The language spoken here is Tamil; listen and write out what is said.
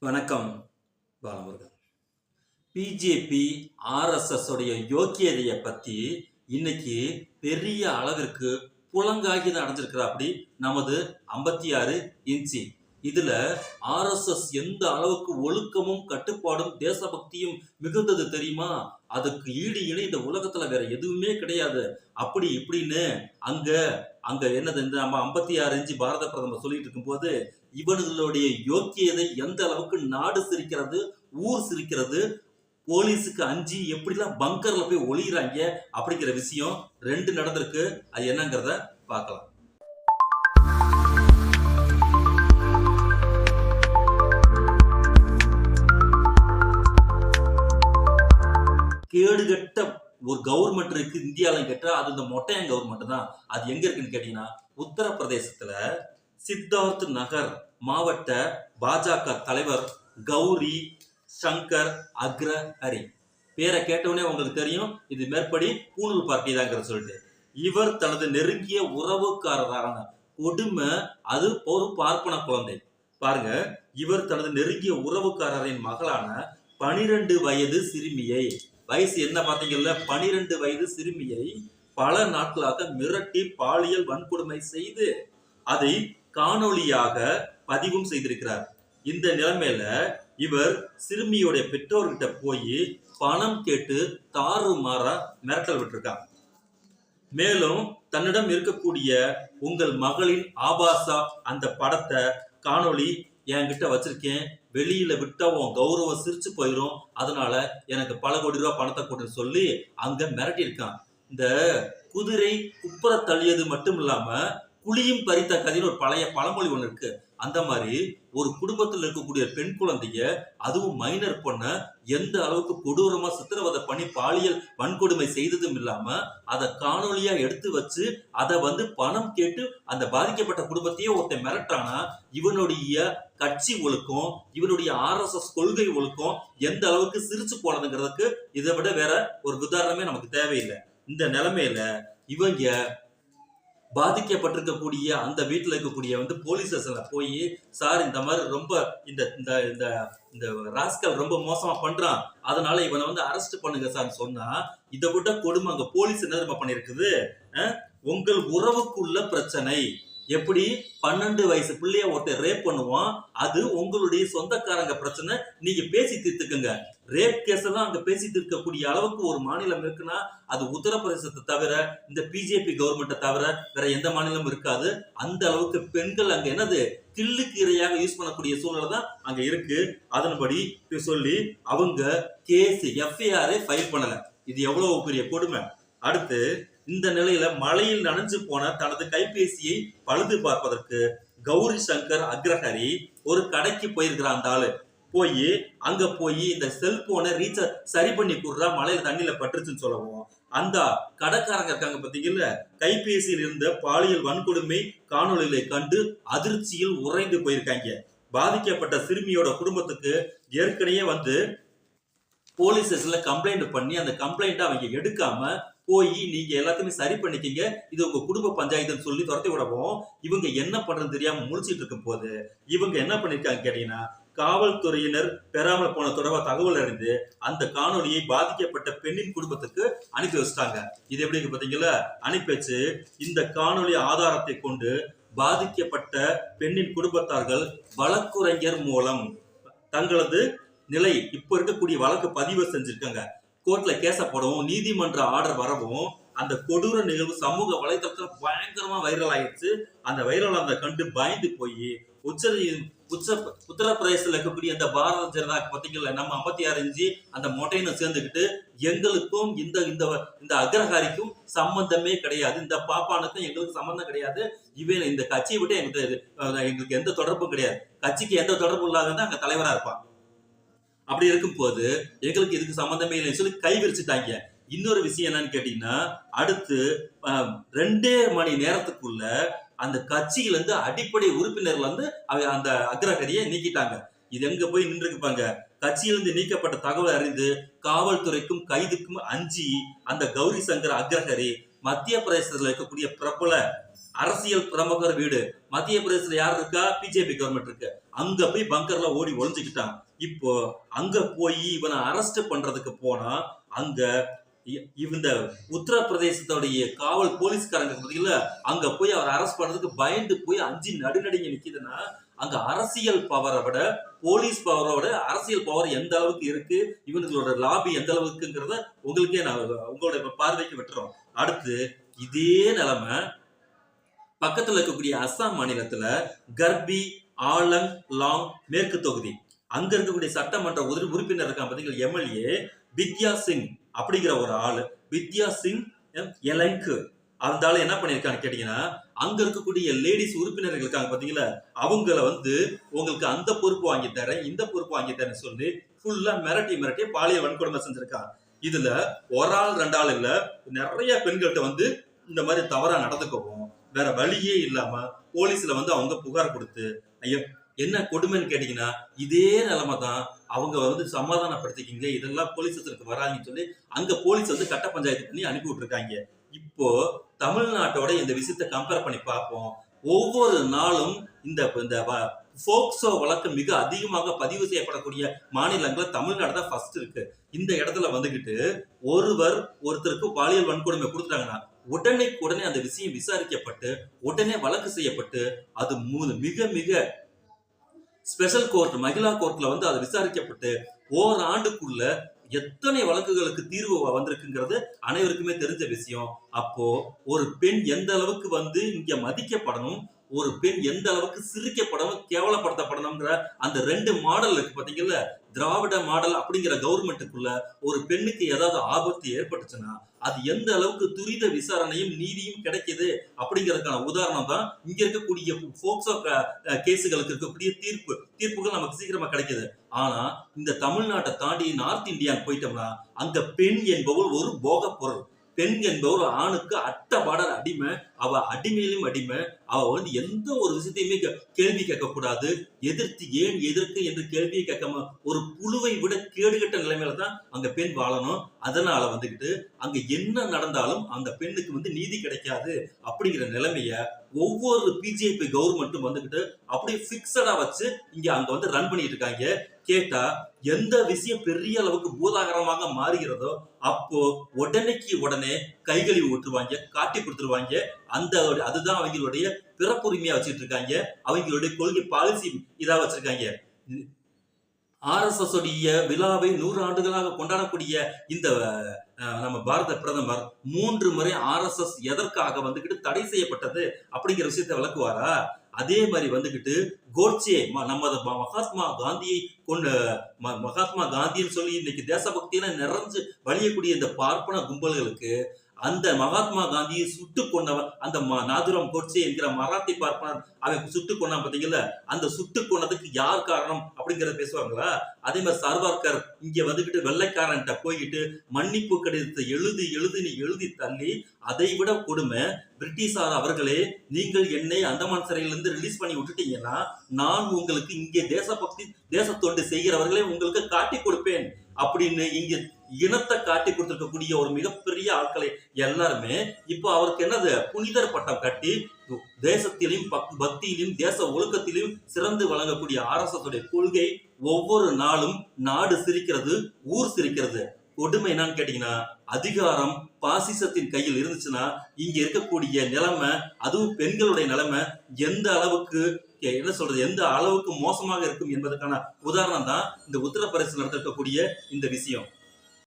வணக்கம் பாலமுருகன். பிஜேபி ஆர்எஸ்எஸ் உடைய யோக்கியதையை பத்தி இன்னைக்கு பெரிய அளவிற்கு புலங்காகி தான் அடைஞ்சிருக்கிற அப்படி நமது 56 இன்ச்சு. இதுல ஆர்எஸ்எஸ் எந்த அளவுக்கு ஒழுக்கமும் கட்டுப்பாடும் தேசபக்தியும் மிகுந்தது தெரியுமா? அதுக்கு ஈடு இணை இந்த உலகத்துல வேற எதுவுமே கிடையாது. அப்படி இப்படின்னு அங்க அங்க என்னது இந்த நம்ம 56 இன்ச்சு பாரத பிரதமர் சொல்லிட்டு இருக்கும் போது இவனுடைய யோக்கியதை எந்த அளவுக்கு நாடு சிரிக்கிறது, ஊர் சிரிக்கிறது, போலீஸுக்கு அஞ்சி எப்படிலாம் பங்கர்ல போய் ஒளிகிறாங்க அப்படிங்கிற விஷயம் 2 நடந்திருக்கு. அது என்னங்கிறத பார்க்கலாம். கேடுகட்ட ஒரு கவர்மெண்ட் இருக்கு இந்தியாவில கேட்டா அது இந்த மொட்டையன் கவர்மெண்ட் தான். அது எங்க இருக்குன்னு கேட்டீங்கன்னா உத்தரப்பிரதேசத்துல சித்தார்த் நகர் மாவட்ட பாஜக தலைவர் கௌரி சங்கர் அக்ரஹரி பேரை கேட்டவுடனே உங்களுக்கு தெரியும் இது மேற்படி பூணூல் பார்ட்டி தாங்கிற சொல்லிட்டு. இவர் தனது நெருங்கிய உறவுக்காரரான கொடுமை, அது ஒரு பார்ப்பன குழந்தை பாருங்க. இவர் தனது நெருங்கிய உறவுக்காரரின் மகளான 12 வயது சிறுமியை, வயசு என்ன பாத்தீங்கல்ல, 12 வயது சிறுமியை பல நாட்களாக மிரட்டி பாலியல் வன்கொடுமை செய்து அதை காணொளியாக பதிவும் செய்திருக்கிறார். இந்த நிலைமையில இவர் சிறுமியோட பெற்றோர்கிட்ட போய் பணம் கேட்டு தாறுமாறா மிரட்டல் விட்டுருக்காங்க. மேலும் தன்னிடம் இருக்கக்கூடிய உங்கள் மகளின் ஆபாசா அந்த படத்தை காணொளி என்கிட்ட வச்சிருக்கேன், வெளியில விட்டா உன் கௌரவம் சிரிச்சு போயிடும், அதனால எனக்கு பல கோடி ரூபாய் பணத்தை கொடுன்னு சொல்லி அங்க மிரட்டி இருக்கான். இந்த குதிரை குப்புற தள்ளியது மட்டும் இல்லாம புளியும் பறித்த கதைன்னு ஒரு பழைய பழமொழி ஒண்ணு இருக்கு. அந்த மாதிரி ஒரு குடும்பத்தில் இருக்கக்கூடிய பெண் குழந்தைய, அதுவும் மைனர் பொண்ண எந்த அளவுக்கு கொடூரமா சித்திரவதை பண்ணி பாலியல் வன்கொடுமை செய்ததும் இல்லாம அதை காணொலியா எடுத்து வச்சு அதை பணம் கேட்டு அந்த பாதிக்கப்பட்ட குடும்பத்தையே ஒருத்தன் மிரட்டானா இவனுடைய கட்சி ஒழுக்கம், இவனுடைய ஆர்எஸ்எஸ் கொள்கை ஒழுக்கம் எந்த அளவுக்கு சிரிச்சு போனதுங்கிறதுக்கு இதை விட வேற ஒரு உதாரணமே நமக்கு தேவையில்லை. இந்த நிலைமையில இவங்க பாதிக்கப்பட்டிருக்கக்கூடிய அந்த வீட்டில் இருக்கக்கூடிய போலீஸ் ஸ்டேஷன்ல போய், சார் இந்த மாதிரி ரொம்ப இந்த இந்த இந்த இந்த ராஸ்கல் ரொம்ப மோசமா பண்றான், அதனால இவனை அரெஸ்ட் பண்ணுங்க சார் சொன்னா இதை விட கொடுமை அங்க போலீஸ் என்ன பண்ணிருக்குது. உங்கள் உறவுக்குள்ள பிரச்சனை, எப்படி 12 வயசு பிள்ளைய ஒருத்தர் ரேப் பண்ணுவான், அது உங்களுடைய சொந்தக்காரங்க பிரச்சனை, நீங்க பேசி தீர்த்துக்குங்க. ரேப் கேஸ் எல்லாம் அங்க பேசி தீர்க்கக்கூடிய அளவுக்கு ஒரு மாநிலம் இருக்குன்னா அது உத்தரப்பிரதேசத்தை தவிர, இந்த பிஜேபி கவர்மெண்ட்டை தவிர வேற எந்த மாநிலமும் இருக்காது. அந்த அளவுக்கு பெண்கள் அங்க என்னது கில்லுக்கு இரையாக யூஸ் பண்ணக்கூடிய சூழ்நிலை தான் அங்க இருக்கு. அதன்படி சொல்லி அவங்க கேஸ் எஃப்ஐஆர் ஃபைல் பண்ணல. இது எவ்வளவு பெரிய கொடுமை. அடுத்து இந்த நிலையில மழையில் நனைஞ்சு போன தனது கைபேசியை பழுது பார்ப்பதற்கு கௌரி சங்கர் அக்ரஹரி ஒரு கடைக்கு போயிருக்கிறான். அந்த ஆளு அங்க போய் இந்த செல்போனை ரீசார்ஜ் சரி பண்ணி கொடுறா, மழையில தண்ணியில பட்டுருச்சுன்னு சொல்லவும் அந்த கடைக்காரங்க இருக்காங்க பாத்தீங்கல்ல, கைபேசியில் இருந்த பாலியல் வன்கொடுமை காணொலிகளை கண்டு அதிர்ச்சியில் உறைந்து போயிருக்காங்க. பாதிக்கப்பட்ட சிறுமியோட குடும்பத்துக்கு ஏற்கனவே போலீஸ் ஸ்டேஷன்ல கம்ப்ளைண்ட் பண்ணி அந்த கம்ப்ளைண்ட் அவங்க எடுக்காம போய் நீங்க எல்லாத்தையுமே சரி பண்ணிக்கிங்க, இது உங்க குடும்ப பஞ்சாயத்துன்னு சொல்லி துரத்தி விடவும் இவங்க என்ன பண்றது தெரியாம முழிச்சிட்டு இருக்கும் போது இவங்க என்ன பண்ணிருக்காங்க கேட்டீங்கன்னா, காவல்துறையினர் பெறாமல் போன தொடர்பாக தகவல் அறிந்து அந்த காணொலியை பாதிக்கப்பட்ட பெண்ணின் குடும்பத்துக்கு அனுப்பி வச்சிட்டாங்க. இது எப்படி பாத்தீங்களா, அனுப்பி வச்சு இந்த காணொலி ஆதாரத்தை கொண்டு பாதிக்கப்பட்ட பெண்ணின் குடும்பத்தார்கள் வழக்குரைஞர் மூலம் தங்களது நிலை இப்ப இருக்கக்கூடிய வழக்கு பதிவு செஞ்சிருக்காங்க. கோர்ட்ல கேச போடவும் நீதிமன்ற ஆர்டர் வரவும் அந்த கொடூர நிகழ்வு சமூக வலைதளத்துல பயங்கரமா வைரல் ஆயிடுச்சு. அந்த வைரல் அந்த கண்டு பயந்து போய் உத்தரப்பிரதேசத்துல இருக்கக்கூடிய அந்த பாரத ஜனதா பாத்தீங்கல்ல, நம்ம 56 இன்ச்சு அந்த மொட்டையின சேர்ந்துக்கிட்டு எங்களுக்கும் இந்த இந்த இந்த அக்ரஹாரிக்கும் சம்பந்தமே கிடையாது, இந்த பாப்பானுக்கும் எங்களுக்கு சம்பந்தம் கிடையாது, இவன் இந்த கட்சியை விட்டு எங்களுக்கு எந்த தொடர்பும் கிடையாது, கட்சிக்கு எந்த தொடர்பும் இல்லாத அங்க தலைவரா இருப்பான். அப்படி இருக்கும் போது எங்களுக்கு இதுக்கு சம்பந்தமே இல்லைன்னு சொல்லி கை விரிச்சுட்டாங்க. இன்னொரு விஷயம் என்னன்னு கேட்டீங்கன்னா, அடுத்து 2 மணி நேரத்துக்குள்ள அந்த கட்சியில இருந்து அடிப்படை உறுப்பினர்ல அந்த அக்ரஹரியை நீக்கிட்டாங்க. இது எங்க போய் நின்று இருப்பாங்க, கட்சியிலிருந்து நீக்கப்பட்ட தகவல் அறிந்து காவல்துறைக்கும் கைதுக்கும் அஞ்சி அந்த கௌரி சங்கர் அக்ரஹரி மத்திய பிரதேசத்துல இருக்கக்கூடிய பிரபல அரசியல் பிரமுகர் வீடு மத்திய பிரதேசத்துல யார் இருக்கா? பிஜேபி கவர்மெண்ட் இருக்கு. அங்க போய் பங்கர்ல ஓடி ஒளிஞ்சுக்கிட்டான். இப்போ அங்க போய் இவனை அரெஸ்ட் பண்றதுக்கு போனா அங்க இந்த உத்தரப்பிரதேசத்துடைய காவல் போலீஸ்காரங்க பாத்தீங்களா, அங்க போய் அவர் அரெஸ்ட் பண்றதுக்கு பயந்து போய் அஞ்சு நடுநடுங்கி நிக்குதுன்னா, அங்க அரசியல் பவரை விட போலீஸ் பவரோட அரசியல் பவர் எந்த அளவுக்கு இருக்கு, இவங்களோட லாபி எந்த அளவுக்குங்கிறத உங்களுக்கே நான் உங்களோட பார்வைக்கு விட்டுறோம். அடுத்து இதே நிலைமை பக்கத்துல இருக்கக்கூடிய அஸ்ஸாம் மாநிலத்துல கர்பி ஆலங் லாங் மேற்கு தொகுதி அங்க இருக்கக்கூடிய சட்டமன்ற உறுப்பினர் இருக்கான் பாத்தீங்கன்னா, எம்எல்ஏ வித்யா சிங் அப்படிங்கிற ஒரு ஆளு. வித்யா சிங் எலங்கு அந்த ஆளு என்ன பண்ணிருக்கான்னு கேட்டீங்கன்னா, அங்க இருக்கக்கூடிய லேடிஸ் உறுப்பினர்கள் இருக்காங்க பாத்தீங்களா, அவங்கள உங்களுக்கு அந்த பொறுப்பு வாங்கி தரேன் இந்த பொறுப்பு வாங்கி தரேன்னு சொல்லி ஃபுல்லா மிரட்டி பாலியல் வன்கொடுமை செஞ்சிருக்காங்க. இதுல ஒரு ஆள் ரெண்டு ஆள் இல்ல, நிறைய பெண்கள்கிட்ட இந்த மாதிரி தவறா நடந்துக்கவும் வேற வழியே இல்லாம போலீஸ்ல அவங்க புகார் கொடுத்து, ஐயோ என்ன கொடுமைன்னு கேட்டீங்கன்னா, இதே நிலைமை தான் அவங்க சமாதானப்படுத்திக்கிங்க, இதெல்லாம் போலீஸ் ஸ்டேஷனுக்கு வராங்கன்னு சொல்லி அங்க போலீஸ் கட்ட பஞ்சாயத்து பண்ணி அனுப்பி விட்டுருக்காங்க. இப்போ தமிழ்நாட்டோட இந்த விஷயத்த கம்பேர் பண்ணி பார்ப்போம். ஒவ்வொரு நாளும் இந்த போக்சோ வழக்கு மிக அதிகமாக பதிவு செய்யப்படக்கூடிய மாநிலங்கள்ல தமிழ்நாடு தான் ஃபர்ஸ்ட் இருக்கு. இந்த இடத்துல ஒருத்தருக்கு பாலியல் வன்கொடுமை கொடுத்துட்டாங்கன்னா உடனே அந்த விஷயம் விசாரிக்கப்பட்டு உடனே வழக்கு செய்யப்பட்டு அது மிக மிக ஸ்பெஷல் கோர்ட் மகிழா கோர்ட்ல அது விசாரிக்கப்பட்டு ஓராண்டுக்குள்ள எத்தனை வழக்குகளுக்கு தீர்வு வந்திருக்குங்கிறது அனைவருக்குமே தெரிஞ்ச விஷயம். அப்போ ஒரு பெண் எந்த அளவுக்கு இங்க மதிக்கப்படணும், ஒரு பெண் எந்த அளவுக்கு சிரிக்கப்படணும், கேவலப்படுத்தப்படணும்ங்கிற அந்த ரெண்டு மாடல் இருக்கு பாத்தீங்கல்ல, திராவிட மாடல் அப்படிங்கிற கவர்மெண்ட்டுக்குள்ள ஒரு பெண்ணுக்கு ஏதாவது ஆபத்து ஏற்பட்டுச்சுன்னா அது எந்த அளவுக்கு துரித விசாரணையும் நீதியும் கிடைக்குது அப்படிங்கிறதுக்கான உதாரணம் தான் இங்க இருக்கக்கூடிய போக்சோ கேஸுகளுக்கு இருக்கக்கூடிய தீர்ப்புகள் நமக்கு சீக்கிரமா கிடைக்குது. ஆனா இந்த தமிழ்நாட்டை தாண்டி நார்த் இந்தியான்னு போயிட்டோம்னா அங்க பெண் என்பவள் ஒரு போக பொருள். பெண் என்பவர் ஆணுக்கு அட்டபாடல் அடிமை. அவ அடிமையிலும் அடிமை. அவ எந்த ஒரு விஷயத்தையுமே கேள்வி கேட்க கூடாது. ஏன் எதற்கு என்று கேள்வியை கேட்காம ஒரு புழுவை விட கேடுகட்ட நிலைமையில தான் அங்க பெண் வாழணும். அதனால அங்க என்ன நடந்தாலும் அந்த பெண்ணுக்கு நீதி கிடைக்காது அப்படிங்கிற நிலைமைய ஒவ்வொரு பிஜேபி கவர்மெண்ட்டும் அப்படியே பிக்சடா வச்சு இங்க அங்க ரன் பண்ணிட்டு இருக்காங்க. கேட்டா எந்த விஷயம் பெரிய அளவுக்கு பூதாகரமாக மாறுகிறதோ அப்போ உடனே கைகழுவி ஊற்றுவாங்க, காட்டி கொடுத்துருவாங்க. அதுதான் அவங்களுடைய பிறப்புரிமையா வச்சுட்டு இருக்காங்க. அவங்களுடைய கொள்கை பாலிசி இதா வச்சிருக்காங்க. RSS உடைய விழாவை 100 ஆண்டுகளாக கொண்டாடக்கூடிய இந்த நம்ம பாரத பிரதமர் 3 முறை RSS எதற்காக தடை செய்யப்பட்டது அப்படிங்கிற விஷயத்தை விளக்குவாரா? அதே மாதிரி கோட்சே நம்ம மகாத்மா காந்தியை மகாத்மா காந்தின்னு சொல்லி இன்னைக்கு தேசபக்தியில நிறைஞ்சு வழியக்கூடிய இந்த பார்ப்பன கும்பல்களுக்கு அந்த மகாத்மா காந்தியை சுட்டு கொண்டவன் அந்த நாதுராம் கோட்சே என்கிற மராத்தி பார்ப்பனர் அவன் சுட்டு கொண்டான் பாத்தீங்கல்ல, அந்த சுட்டு கொண்டதுக்கு யார் காரணம் அப்படிங்கறத பேசுவாங்களா? அதே மாதிரி சார்வார்கர் இங்க வெள்ளைக்காரன்ட்ட போய்கிட்டு மன்னிப்பு கடிதத்தை எழுதி தள்ளி அதை விட கொடுமை பிரிட்டிஷார் அவர்களே, நீங்கள் என்னை அந்தமான் சிறையிலிருந்து ரிலீஸ் பண்ணி விட்டுட்டீங்கன்னா நான் உங்களுக்கு இங்கே தேசபக்தி தேசத்தொண்டு செய்கிறவர்களே உங்களுக்கு காட்டி கொடுப்பேன் அப்படின்னு இங்க இனத்தை காட்டி கொடுத்திருக்கக்கூடிய ஒரு மிகப்பெரிய ஆட்களை எல்லாருமே இப்போ அவருக்கு என்னது புனிதர் பட்டம் கட்டி தேசத்திலும் பக்தியிலும் தேச ஒழுக்கத்திலும் சிறந்து வழங்கக்கூடிய RSS உடைய கொள்கை ஒவ்வொரு நாளும் நாடு சிரிக்கிறது, ஊர் சிரிக்கிறது. கொடுமை என்னன்னு கேட்டீங்கன்னா, அதிகாரம் பாசிசத்தின் கையில் இருந்துச்சுன்னா இங்க இருக்கக்கூடிய நிலைமை, அதுவும் பெண்களுடைய நிலைமை எந்த அளவுக்கு எந்த அளவுக்கு மோசமாக இருக்கும் என்பதற்கான உதாரணம் தான் இந்த உத்தரப்பிரதேசத்தில் நடந்திருக்கக்கூடிய இந்த விஷயம்.